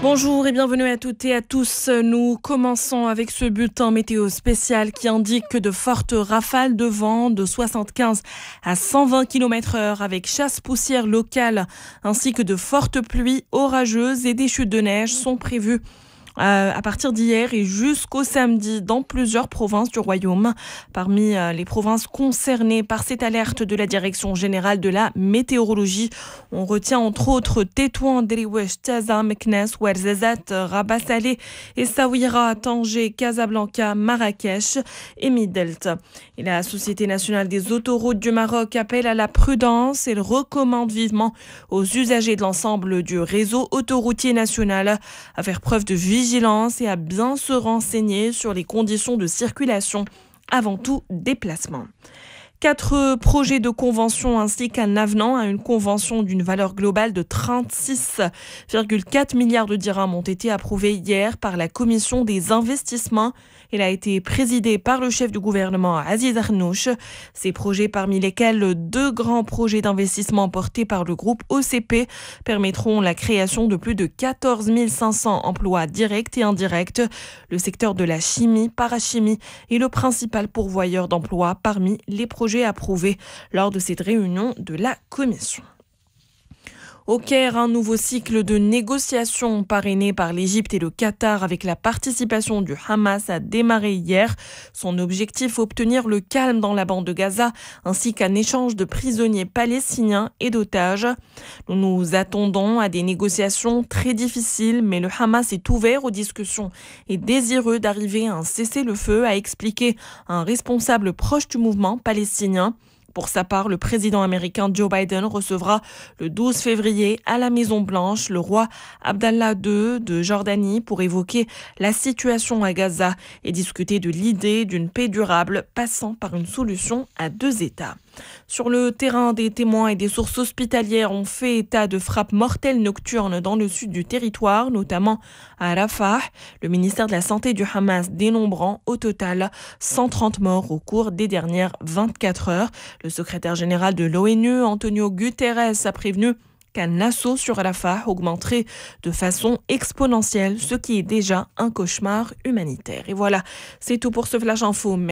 Bonjour et bienvenue à toutes et à tous. Nous commençons avec ce bulletin météo spécial qui indique que de fortes rafales de vent de 75 à 120 km/h avec chasse-poussière locale ainsi que de fortes pluies orageuses et des chutes de neige sont prévues à partir d'hier et jusqu'au samedi dans plusieurs provinces du royaume. Parmi les provinces concernées par cette alerte de la Direction générale de la météorologie, on retient entre autres Tétouan, Deriwesh, Taza, Meknes, Ouarzazate, Rabat Salé, Essaouira, Tanger, Casablanca, Marrakech et Midelt. Et la Société nationale des autoroutes du Maroc appelle à la prudence et recommande vivement aux usagers de l'ensemble du réseau autoroutier national à faire preuve de vigilance et à bien se renseigner sur les conditions de circulation avant tout déplacement. 4 projets de convention ainsi qu'un avenant à une convention d'une valeur globale de 36,4 milliards de dirhams ont été approuvés hier par la Commission des investissements. Il a été présidé par le chef du gouvernement Aziz Arnouch. Ces projets, parmi lesquels 2 grands projets d'investissement portés par le groupe OCP, permettront la création de plus de 14 500 emplois directs et indirects. Le secteur de la chimie, parachimie est le principal pourvoyeur d'emplois parmi les projets approuvés lors de cette réunion de la Commission. Au Caire, un nouveau cycle de négociations parrainé par l'Égypte et le Qatar avec la participation du Hamas a démarré hier. Son objectif, obtenir le calme dans la bande de Gaza ainsi qu'un échange de prisonniers palestiniens et d'otages. Nous nous attendons à des négociations très difficiles, mais le Hamas est ouvert aux discussions et désireux d'arriver à un cessez-le-feu, a expliqué un responsable proche du mouvement palestinien. Pour sa part, le président américain Joe Biden recevra le 12 février à la Maison-Blanche le roi Abdallah II de Jordanie pour évoquer la situation à Gaza et discuter de l'idée d'une paix durable passant par une solution à 2 États. Sur le terrain, des témoins et des sources hospitalières ont fait état de frappes mortelles nocturnes dans le sud du territoire, notamment à Rafah. Le ministère de la Santé du Hamas dénombrant au total 130 morts au cours des dernières 24 heures. Le secrétaire général de l'ONU, Antonio Guterres, a prévenu qu'un assaut sur Rafah augmenterait de façon exponentielle, ce qui est déjà un cauchemar humanitaire. Et voilà, c'est tout pour ce Flash Info.